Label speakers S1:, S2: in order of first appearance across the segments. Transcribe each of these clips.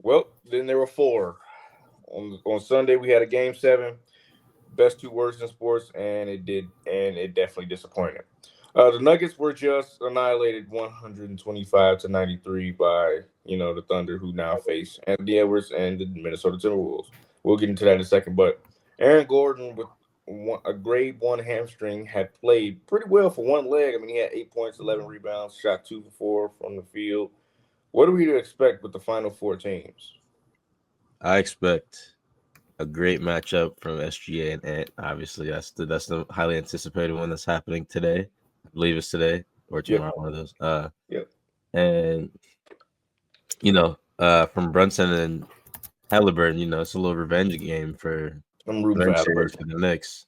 S1: Well, then there were four. On Sunday we had a game seven, best two worst in sports, and it definitely disappointed. The Nuggets were just annihilated 125-93 by the Thunder, who now face Anthony Edwards and the Minnesota Timberwolves. We'll get into that in a second, but Aaron Gordon with a grade one hamstring had played pretty well for one leg. I mean, he had 8 points, 11 rebounds, shot 2 for 4 from the field. What are we to expect with the final four teams?
S2: I expect a great matchup from SGA and Ant. Obviously, that's the highly anticipated one that's happening today. I believe it's today or
S1: Yep,
S2: tomorrow, one of those.
S1: yep.
S2: And from Brunson and Halliburton, it's a little revenge game for
S1: I'm rooting for
S2: revenge series
S1: Halliburton.
S2: for the Knicks.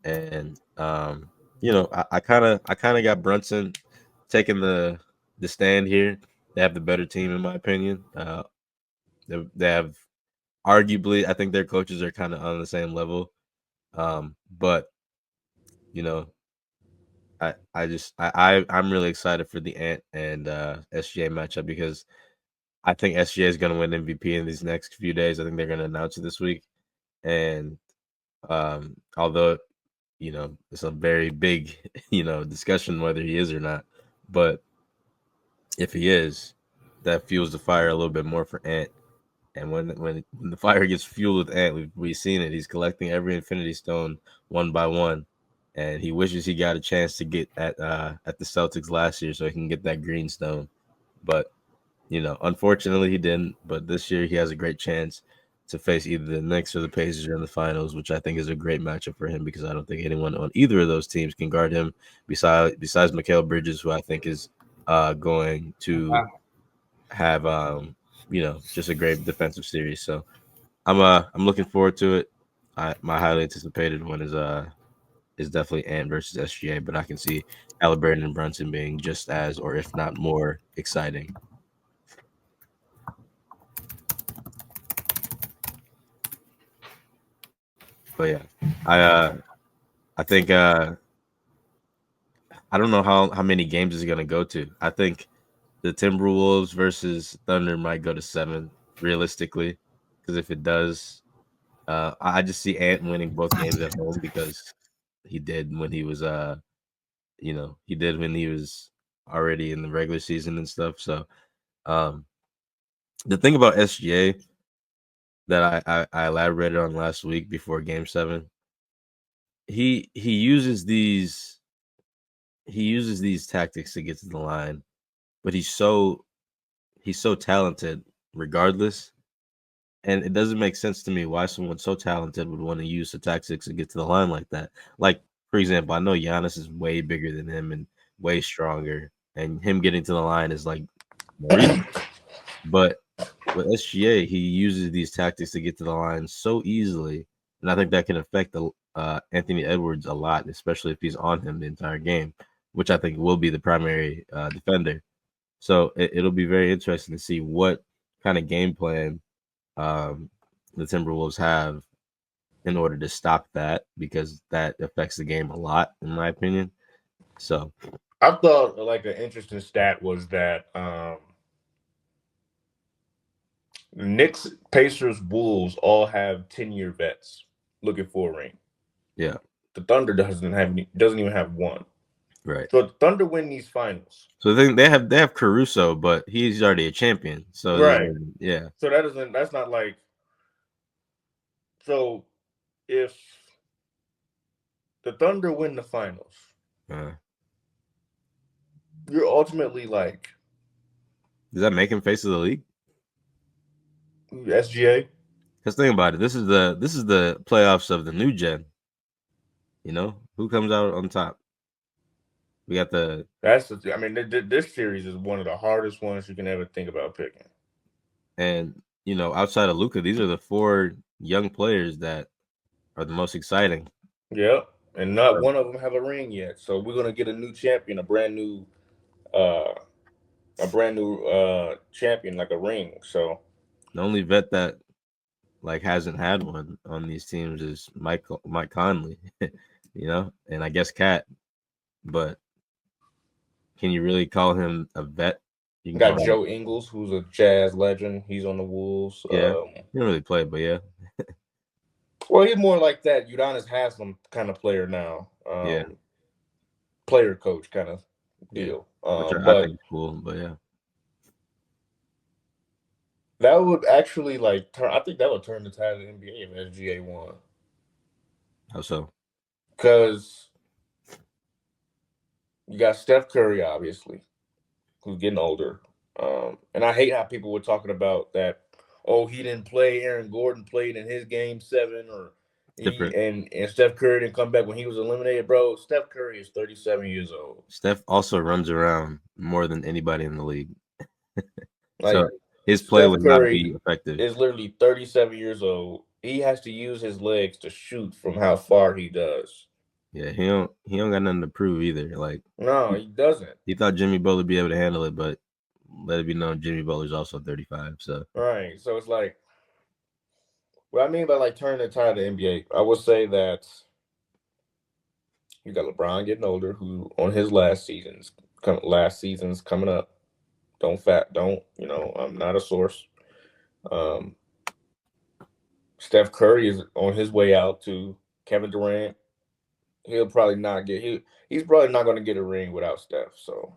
S2: And I kind of got Brunson taking the stand here. They have the better team in my opinion. They have arguably, I think their coaches are kind of on the same level. But you know, I'm really excited for the Ant and SGA matchup because I think SGA is going to win MVP in these next few days. I think they're going to announce it this week. And although it's a very big discussion whether he is or not, but if he is, that fuels the fire a little bit more for Ant. And when the fire gets fueled with Ant, we've seen it. He's collecting every Infinity Stone one by one, and he wishes he got a chance to get at the Celtics last year so he can get that green stone. But unfortunately, he didn't. But this year, he has a great chance to face either the Knicks or the Pacers in the finals, which I think is a great matchup for him because I don't think anyone on either of those teams can guard him besides Mikal Bridges, who I think is going to have just a great defensive series. So I'm looking forward to it. My highly anticipated one is definitely Ant versus SGA, but I can see Halliburton and Brunson being just as, or if not more, exciting. But yeah, I uh I think I don't know how many games is gonna go to. I think the Timberwolves versus Thunder might go to 7 realistically, because if it does, I just see Ant winning both games at home because he did when he was he did when he was already in the regular season and stuff. So um the thing about SGA that I elaborated on last week before Game 7, he uses these tactics to get to the line, but he's so talented regardless. And it doesn't make sense to me why someone so talented would want to use the tactics to get to the line like that. Like, for example, I know Giannis is way bigger than him and way stronger, and him getting to the line is like more easy. But with SGA, he uses these tactics to get to the line so easily, and I think that can affect the Anthony Edwards a lot, especially if he's on him the entire game, which I think will be the primary defender. So it'll be very interesting to see what kind of game plan um, the Timberwolves have in order to stop that because that affects the game a lot, in my opinion. So
S1: I thought like an interesting stat was that Knicks, Pacers, Wolves all have 10-year vets looking for a ring.
S2: yeah,
S1: The Thunder doesn't even have one.
S2: right.
S1: So the Thunder win these finals.
S2: So they have Caruso, but he's already a champion. So it
S1: Right.
S2: doesn't, yeah,
S1: So that's not like, so if the Thunder win the finals,
S2: uh,
S1: you're ultimately like
S2: does that make him face of the league?
S1: SGA.
S2: Because think about it, this is the playoffs of the new gen. Who comes out on top? We got
S1: I mean, this series is one of the hardest ones you can ever think about picking.
S2: and outside of Luca, these are the four young players that are the most exciting.
S1: Yep. And not one of them have a ring yet. So we're gonna get a new champion, uh a brand new champion, like a ring. So
S2: The only vet that like hasn't had one on these teams is Mike Conley, and I guess Cat. But can you really call him a vet? You can
S1: Got
S2: call him.
S1: Joe Ingles, who's a Jazz legend. He's on the Wolves.
S2: Yeah, he didn't really play, but yeah,
S1: Well, he's more like that Udonis Haslam kind of player now.
S2: yeah,
S1: Player coach kind of
S2: yeah.
S1: deal.
S2: Which I think
S1: But
S2: is cool. But yeah,
S1: that would actually like turn. I think that would turn the tide of the NBA if SGA won,
S2: how so?
S1: because you got Steph Curry, obviously, who's getting older. And I hate how people were talking about that. Oh, he didn't play. Aaron Gordon played in his game 7, or
S2: Different.
S1: and Steph Curry didn't come back when he was eliminated, bro. Steph Curry is 37 years old.
S2: Steph also runs around more than anybody in the league,
S1: Like
S2: so his play
S1: Steph
S2: would not
S1: Curry
S2: be effective.
S1: is literally 37 years old. He has to use his legs to shoot from how far he does.
S2: Yeah, he don't got nothing to prove either. Like
S1: No,
S2: he,
S1: he doesn't.
S2: he thought Jimmy Butler would be able to handle it, but let it be known Jimmy Butler's also 35. So
S1: Right. So it's like what I mean by like turning the tide of the NBA. I would say that you got LeBron getting older, who on his last season's coming up. Don't I'm not a source. Um, Steph Curry is on his way out too. Kevin Durant, he'll probably not get he's probably not going to get a ring without Steph. So,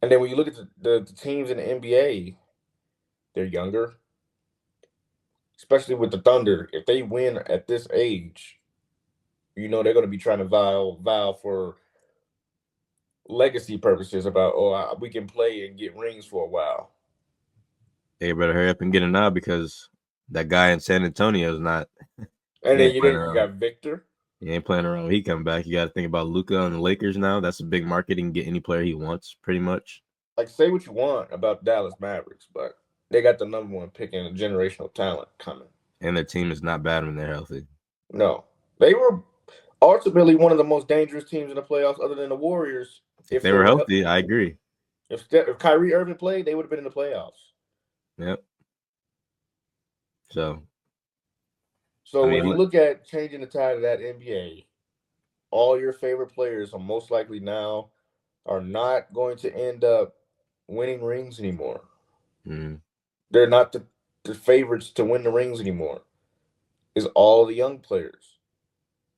S1: and then when you look at the teams in the NBA, they're younger, especially with the Thunder. If they win at this age, they're going to be trying to vow for legacy purposes about we can play and get rings for a while.
S2: they better hurry up and get it now because that guy in San Antonio is not.
S1: And
S2: He
S1: then
S2: ain't playing
S1: you
S2: around.
S1: got Victor.
S2: He ain't playing around when he come back. You got to think about Luca and the Lakers now. That's a big market. He can get any player he wants, pretty much.
S1: Like, say what you want about Dallas Mavericks, but they got the number one pick in a generational talent coming.
S2: And their team is not bad when they're healthy.
S1: No, they were ultimately one of the most dangerous teams in the playoffs, other than the Warriors.
S2: If
S1: If
S2: they
S1: they
S2: were
S1: were
S2: healthy, I agree.
S1: if Kyrie Irving played, they would have been in the playoffs.
S2: Yep. So, I
S1: So when
S2: mean,
S1: you look at changing the tide of that NBA, all your favorite players are most likely now are not going to end up winning rings anymore.
S2: mm,
S1: They're not the favorites to win the rings anymore. It's all the young players.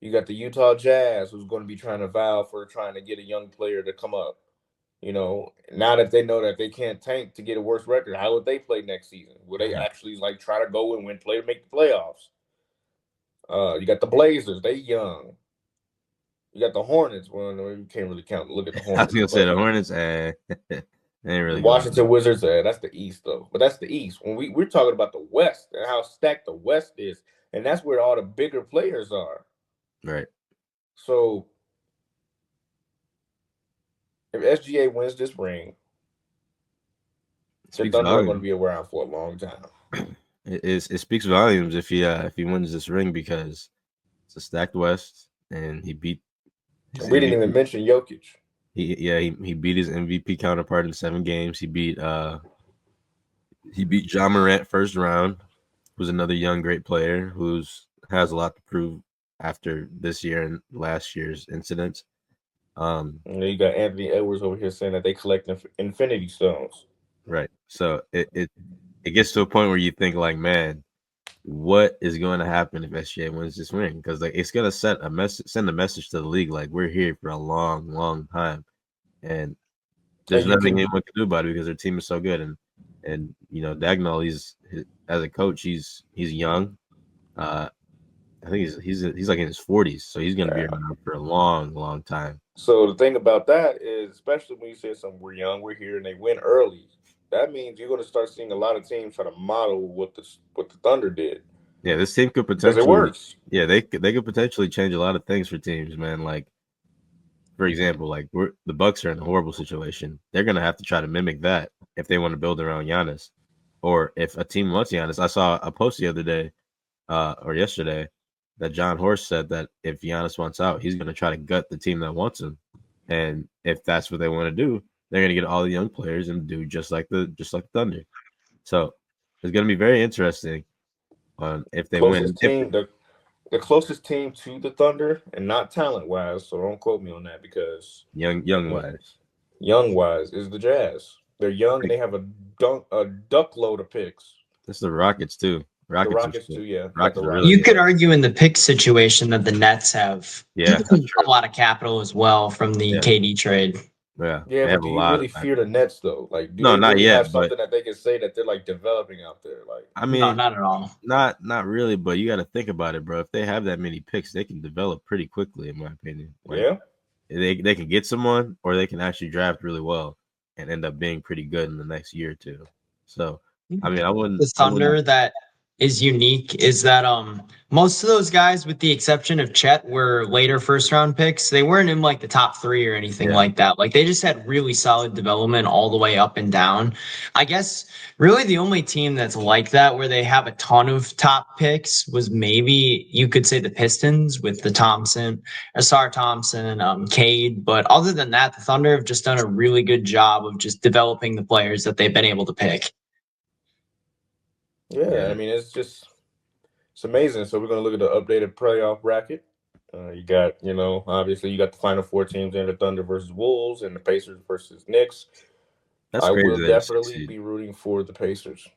S1: You got the Utah Jazz, who's going to be trying to vow for trying to get a young player to come up. Now that they know that they can't tank to get a worse record, how would they play next season? Will they actually like try to go and make the playoffs? You got the Blazers, they young. You got the Hornets. Well, no, you can't really count. Look at the
S2: I was
S1: Hornets,
S2: gonna say
S1: but
S2: the Hornets, they ain't
S1: the
S2: really going.
S1: Washington Wizards, that's the East though. But that's the East. When we're talking about the West and how stacked the West is, and that's where all the bigger players are.
S2: Right.
S1: So if SGA wins this ring,
S2: It
S1: the
S2: speaks
S1: Thunder are going to
S2: volumes.
S1: be around for a long time.
S2: It speaks volumes if he wins this ring because it's a stacked West and he beat his
S1: And we didn't even
S2: MVP.
S1: mention Jokic.
S2: He beat his MVP counterpart in 7 games. He beat John Morant first round, who's another young great player who's has a lot to prove after this year and last year's incidents. Um,
S1: And then you got Anthony Edwards over here saying that they collect Infinity Stones.
S2: right. So it gets to a point where you think like, man, what is going to happen if SGA wins this ring? Because like it's gonna send a message to the league like we're here for a long, long time, and there's
S1: And you
S2: nothing
S1: can
S2: anyone can do about it because their team is so good. And Dagnall, as a coach, he's young. Uh, I think he's like in his 40s, so he's gonna be around for a long, long time.
S1: So the thing about that is, especially when you say something, we're young, we're here, and they win early. That means you're going to start seeing a lot of teams try to model what the Thunder did,
S2: Yeah, this team could
S1: because it
S2: potentially,
S1: works.
S2: yeah, they could potentially change a lot of things for teams, man. Like for example, like the Bucks are in a horrible situation. They're gonna have to try to mimic that if they want to build around Giannis, or if a team wants Giannis. I saw a post the other day, or yesterday, that John Horst said that if Giannis wants out, he's gonna try to gut the team that wants him, and if that's what they want to do, they're gonna get all the young players and do just like the Thunder. So it's gonna be very interesting on if they win.
S1: Closest
S2: If
S1: team, the closest team to the Thunder, and not talent wise. So don't quote me on that because
S2: young
S1: when
S2: wise,
S1: young wise, is the Jazz. They're young and they have a duck load of picks.
S2: It's the Rockets too.
S1: The
S2: Rockets are
S1: Rockets
S2: still.
S1: too, yeah. Got
S2: Rockets
S1: the
S2: are really
S3: You
S1: Rockets,
S3: could
S2: good.
S1: yeah.
S3: argue in the pick situation that the Nets have
S2: Yeah, that's
S3: a
S2: true.
S3: lot of capital as well from the
S2: Yeah,
S3: KD trade.
S2: yeah.
S1: Yeah,
S2: They
S1: but
S2: have a
S1: do you
S2: lot
S1: really
S2: of
S1: fear
S2: backup.
S1: the Nets though? Like, do
S2: No,
S1: they
S2: not
S1: really have
S2: yet. But
S1: something that they can say that they're like developing out there? Like,
S2: I
S3: No,
S2: mean,
S3: not at all.
S2: not really. But you got to think about it, bro. If they have that many picks, they can develop pretty quickly, in my opinion. Like
S1: yeah,
S2: they can get someone, or they can actually draft really well and end up being pretty good in the next year or two. So, I mean,
S3: The
S2: I wouldn't.
S3: Thunder that is unique is that most of those guys, with the exception of Chet, were later first round picks. They weren't in like the top three or anything
S2: Yeah,
S3: like that. Like they just had really solid development all the way up and down. I guess really the only team that's like that where they have a ton of top picks was maybe you could say the Pistons with the Thompson, Asar Thompson, Cade. But other than that, the Thunder have just done a really good job of just developing the players that they've been able to pick.
S1: yeah. I
S2: yeah.
S1: mean, it's amazing. So we're gonna look at the updated playoff bracket. You got, obviously you got the final four teams in the Thunder versus Wolves and the Pacers versus Knicks.
S2: That's
S1: I will
S2: crazy. They're a six
S1: definitely
S2: seed.
S1: be rooting for the Pacers.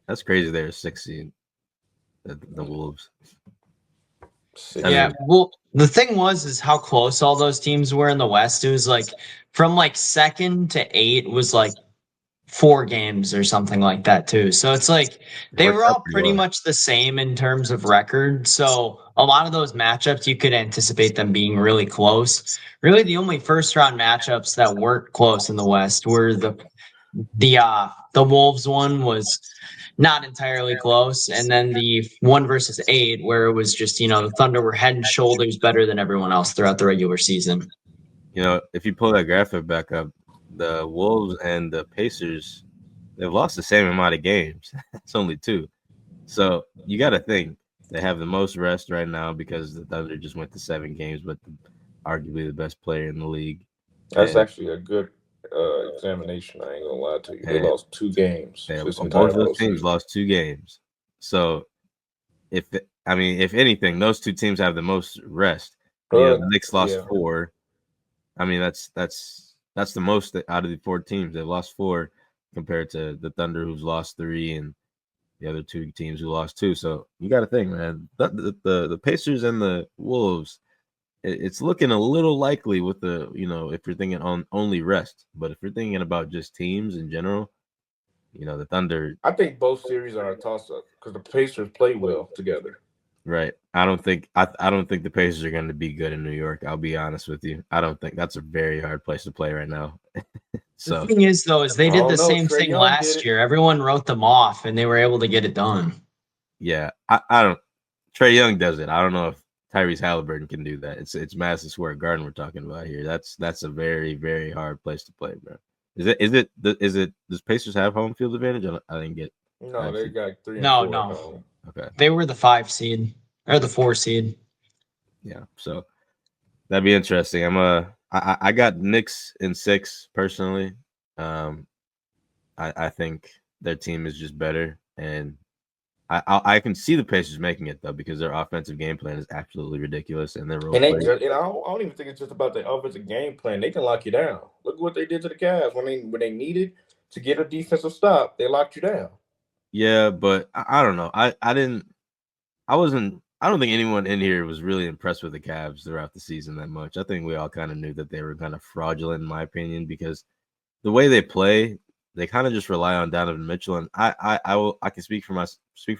S2: That's crazy. They're a six seed. The Wolves. I
S1: Six.
S3: Yeah,
S2: mean,
S3: well, the thing was is how close all those teams were in the West. It was like from like second to eight was like 4 games or something like that too. So it's like
S2: it
S3: they
S2: worked
S3: were
S2: out
S3: all
S2: pretty
S3: pretty
S2: well.
S3: much the same in terms of record. So a lot of those matchups you could anticipate them being really close. Really, the only first round matchups that weren't close in the West were the Wolves one was not entirely close, and then the one versus eight where it was just the Thunder were head and shoulders better than everyone else throughout the regular season.
S2: If you pull that graphic back up, the Wolves and the Pacers, they've lost the same amount of games. It's only two. So you got to think they have the most rest right now because the Thunder just went to 7 games, but arguably the best player in the league.
S1: That's
S2: And
S1: actually a good examination. I ain't gonna lie to you. They
S2: and
S1: lost 2 games
S2: they,
S1: this
S2: both
S1: entire
S2: of those teams
S1: postseason.
S2: lost 2 games. So if anything, those two teams have the most rest. The Knicks lost
S1: Yeah,
S2: 4. I mean, that's the most out of the 4 teams. They've lost 4 compared to the Thunder, who's lost 3, and the other 2 teams who lost 2. So you got to think, man, the Pacers and the Wolves, it's looking a little likely with if you're thinking on only rest, but if you're thinking about just teams in general, the Thunder.
S1: I think both series are a toss up because the Pacers play well together.
S2: Right. I don't think the Pacers are going to be good in New York. I'll be honest with you. I don't think that's a very hard place to play right now.
S3: The
S2: So
S3: thing is, though, is they
S1: I
S3: did
S1: don't
S3: the
S1: know.
S3: same
S1: Trey
S3: thing
S1: Young did
S3: last
S1: it.
S3: year. Everyone wrote them off, and they were able to get it done.
S2: yeah, I don't. Trey Young does it. I don't know if Tyrese Halliburton can do that. It's Madison Square Garden we're talking about here. That's a very very hard place to play, bro. Is it does Pacers have home field advantage? I didn't get. I
S1: No,
S2: didn't
S1: they
S2: see.
S1: got three and
S3: No,
S1: four at
S3: no,
S1: home.
S2: Okay,
S3: they were the 5 seed or the 4 seed.
S2: yeah. So that'd be interesting. I got Knicks in 6 personally. Um, I think their team is just better, and I can see the Pacers making it though because their offensive game plan is absolutely ridiculous, and their role
S1: And they
S2: players.
S1: just, I don't even think it's just about the offensive game plan. They can lock you down. Look what they did to the Cavs when they needed to get a defensive stop. They locked you down.
S2: Yeah, but I don't know. I didn't. I wasn't. I don't think anyone in here was really impressed with the Cavs throughout the season that much. I think we all kind of knew that they were kind of fraudulent, in my opinion, because the way they play, they kind of just rely on Donovan Mitchell. And I can speak for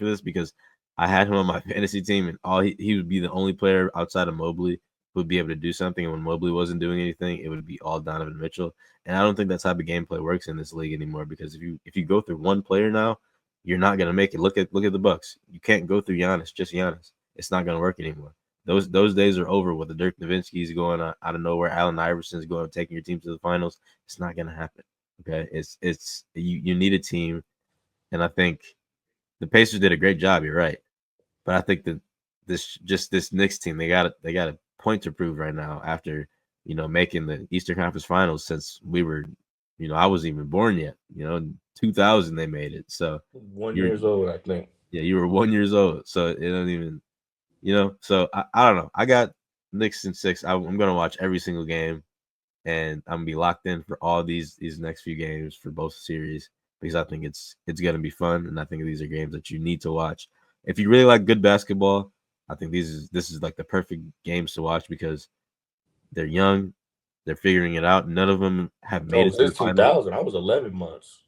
S2: this because I had him on my fantasy team, and he would be the only player outside of Mobley who would be able to do something. And when Mobley wasn't doing anything, it would be all Donovan Mitchell. And I don't think that's how the gameplay works in this league anymore. Because if you go through one player now, you're not gonna make it. Look at the Bucks. You can't go through Giannis, just Giannis. It's not gonna work anymore. Those days are over. With the Dirk Nowitzki's going out of nowhere, Allen Iverson's going taking your team to the finals. It's not gonna happen. Okay, it's you need a team, and I think the Pacers did a great job. You're right, but I think that this Knicks team they got a point to prove right now after making the Eastern Conference Finals since we were I wasn't even born yet. In 2000 they made it. So
S1: 1
S2: you're
S1: years old, I think.
S2: yeah you were 1 years old. So it don't even So I don't know. I got Knicks in 6. I'm gonna watch every single game. and I'm gonna be locked in for all these next few games for both series because I think it's gonna be fun, and I think these are games that you need to watch. If you really like good basketball, I think this is like the perfect games to watch because they're young, they're figuring it out. None of them have made
S1: Oh,
S2: it to the
S1: this
S2: finals.
S1: 2000. I was 11 months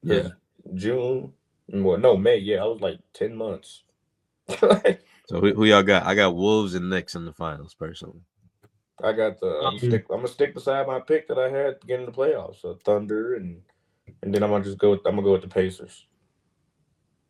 S2: Yeah.
S1: because June, well, no, May. Yeah, I was like 10 months.
S2: So who y'all got? I got Wolves and Knicks in the finals personally.
S1: I got the.
S3: Um,
S1: I'm gonna stick beside my pick that I had to get in the playoffs. So Thunder and then I'm gonna just go. I'm gonna go with the Pacers.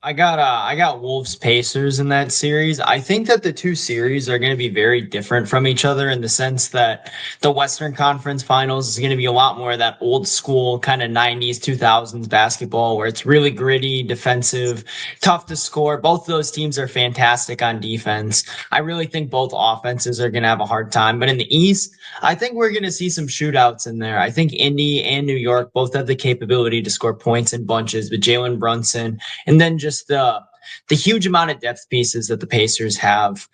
S3: I got Wolves Pacers in that series. I think that the two series are going to be very different from each other in the sense that the Western Conference Finals is going to be a lot more of that old school kind of 90s 2000s basketball where it's really gritty, defensive, tough to score. Both of those teams are fantastic on defense. I really think both offenses are going to have a hard time, but in the East, I think we're going to see some shootouts in there. I think Indy and New York both have the capability to score points in bunches with Jalen Brunson and then just the huge amount of depth pieces that the Pacers have.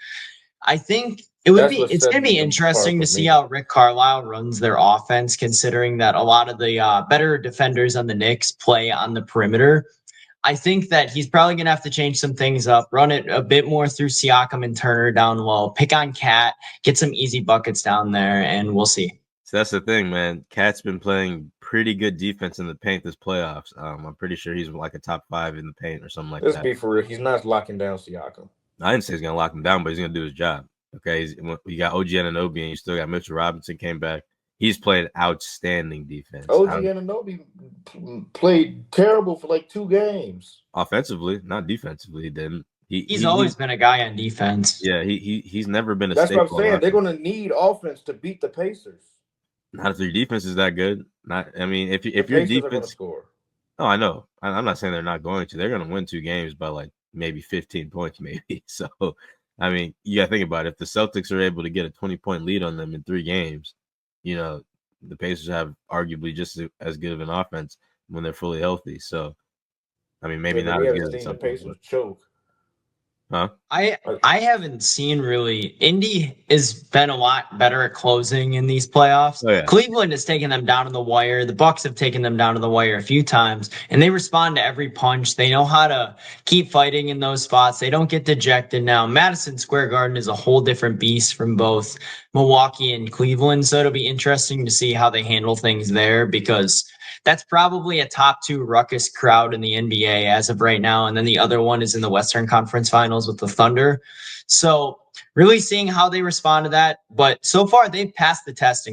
S3: I think
S1: That's what
S3: it's
S1: sets
S3: going to be
S1: it apart
S3: interesting
S1: for
S3: to see
S1: me.
S3: how Rick Carlisle runs their offense, considering that a lot of the better defenders on the Knicks play on the perimeter. I think that he's probably going to have to change some things up, run it a bit more through Siakam and Turner down low, pick on Cat, get some easy buckets down there, and we'll see.
S2: So that's the thing, man. Cat's been playing pretty good defense in the paint this playoffs. I'm pretty sure he's like a top 5 in the paint or something like
S1: Let's
S2: that.
S1: be for real. He's not locking down Siakam.
S2: I didn't say he's gonna lock him down, but he's gonna do his job. Okay, you got OG Anunoby, and you still got Mitchell Robinson came back. He's played outstanding defense.
S1: OG Ananobi played terrible for like 2 games.
S2: Offensively, not defensively. He didn't.
S3: He's always been a guy on defense.
S2: Yeah, he's never been a
S1: That's what I'm
S2: staple on
S1: saying. They're
S2: offense.
S1: going to need offense to beat the Pacers.
S2: Not if your defense is that good. Not, I mean,
S1: The
S2: if your
S1: Pacers are going to
S2: defense.
S1: score.
S2: Oh, I know. I'm not saying they're not going to. They're going to win 2 games by like maybe 15 points, maybe. So, I mean, you got to think about it. If the Celtics are able to get a 20-point lead on them in 3 games, you know, the Pacers have arguably just as good of an offense when they're fully healthy. So, I mean, maybe
S1: Yeah, but
S2: not
S1: we
S2: as
S1: haven't
S2: good as
S1: seen the
S2: some people,
S1: Pacers choke.
S2: huh?
S3: I haven't seen really Indy has been a lot better at closing in these playoffs.
S2: Oh yeah,
S3: Cleveland has taken them down to the wire. The Bucks have taken them down to the wire a few times, and they respond to every punch. They know how to keep fighting in those spots. They don't get dejected now. Madison Square Garden is a whole different beast from both Milwaukee and Cleveland, so it'll be interesting to see how they handle things there because that's probably a top two ruckus crowd in the NBA as of right now. And then the other one is in the Western Conference Finals with the Thunder. So really seeing how they respond to that. But so far, they've passed the test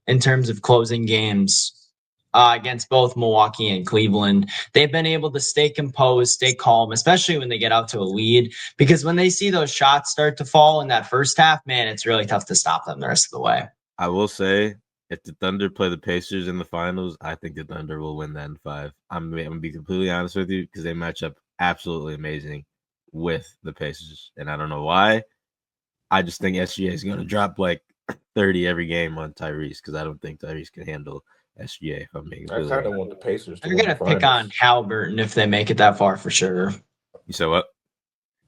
S3: in terms of closing games against both Milwaukee and Cleveland. They've been able to stay composed, stay calm, especially when they get out to a lead. Because when they see those shots start to fall in that first half, man, it's really tough to stop them the rest of the way.
S2: I will say if the Thunder play the Pacers in the finals, I think the Thunder will win that in 5. I'm gonna be completely honest with you because they match up absolutely amazing with the Pacers, and I don't know why. I just think SGA is gonna drop like 30 every game on Tyrese because I don't think Tyrese can handle SGA. If I'm being
S1: I
S2: completely
S1: kind of
S2: honest.
S1: want the Pacers to
S3: They're
S1: win
S3: going
S1: the
S3: to pick on
S1: finals.
S3: Halliburton if they make it that far for sure.
S2: You said what?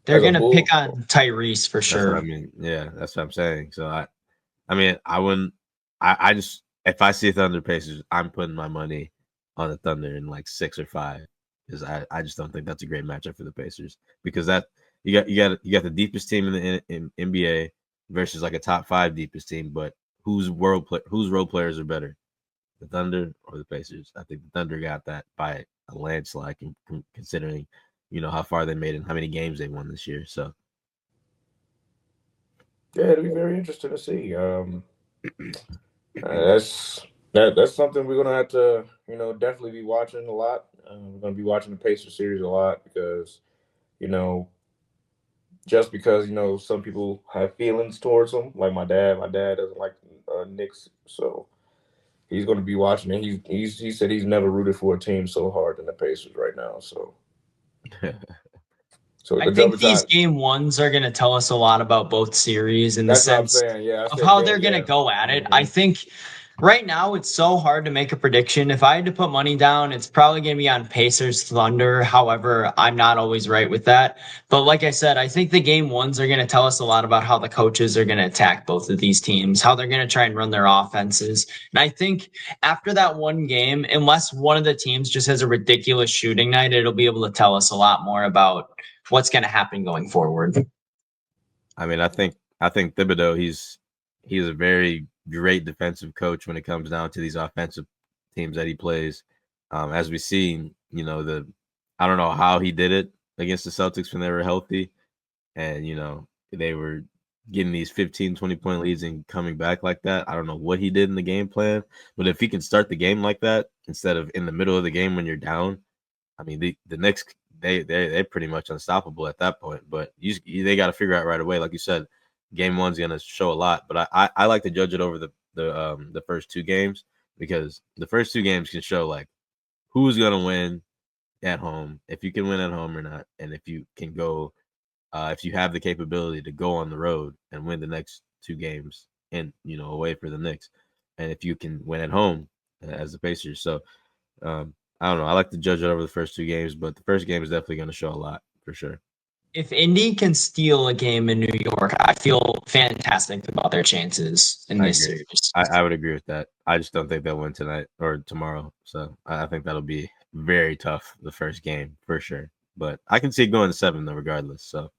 S3: They're
S1: As a
S3: going to pick
S1: Bull,
S3: on Tyrese for
S2: That's what I
S3: sure.
S2: mean. Yeah, that's what I'm saying. So I mean, I wouldn't. I just if I see Thunder Pacers, I'm putting my money on the Thunder in like 6 or 5 because I just don't think that's a great matchup for the Pacers because that you got the deepest team in the in NBA versus like a top 5 deepest team, but whose role players are better, the Thunder or the Pacers? I think the Thunder got that by a landslide, considering how far they made and how many games they won this year. So
S1: yeah, it'll be very interesting to see. That's that's something we're gonna have to, definitely be watching a lot. We're gonna be watching the Pacers series a lot because, you know, just because some people have feelings towards them, like my dad. My dad doesn't like Knicks, so he's gonna be watching it. He said he's never rooted for a team so hard than the Pacers right now. So
S3: I
S1: the
S3: think
S1: double
S3: these
S1: shot.
S3: game ones are going to tell us a lot about both series in the
S1: That's what I'm
S3: sense
S1: saying. Yeah, I
S3: of
S1: said
S3: how
S1: that.
S3: they're going to
S1: Yeah.
S3: go at it. I
S1: Hmm.
S3: think Right now, it's so hard to make a prediction. If I had to put money down, it's probably going to be on Pacers Thunder. However, I'm not always right with that. But like I said, I think the game ones are going to tell us a lot about how the coaches are going to attack both of these teams, how they're going to try and run their offenses. And I think after that one game, unless one of the teams just has a ridiculous shooting night, it'll be able to tell us a lot more about what's going to happen going forward.
S2: I mean, I think Thibodeau, he's a very great defensive coach when it comes down to these offensive teams that he plays. As we've seen, I don't know how he did it against the Celtics when they were healthy, and they were getting these 15, 20 point leads and coming back like that. I don't know what he did in the game plan, but if he can start the game like that instead of in the middle of the game when you're down, I mean, the Knicks, they're pretty much unstoppable at that point. But they got to figure out right away, like you said, game one's gonna show a lot. But I like to judge it over the first two games, because the first two games can show like who's gonna win at home, if you can win at home or not, and if you can go, if you have the capability to go on the road and win the next two games and away for the Knicks, and if you can win at home as the Pacers. So I don't know. I like to judge it over the first two games, but the first game is definitely going to show a lot for sure.
S3: If Indy can steal a game in New York, I feel fantastic about their chances in
S2: I
S3: this
S2: agree.
S3: series.
S2: I would agree with that. I just don't think they'll win tonight or tomorrow. So I think that'll be very tough the first game for sure. But I can see it going to 7 though, regardless. So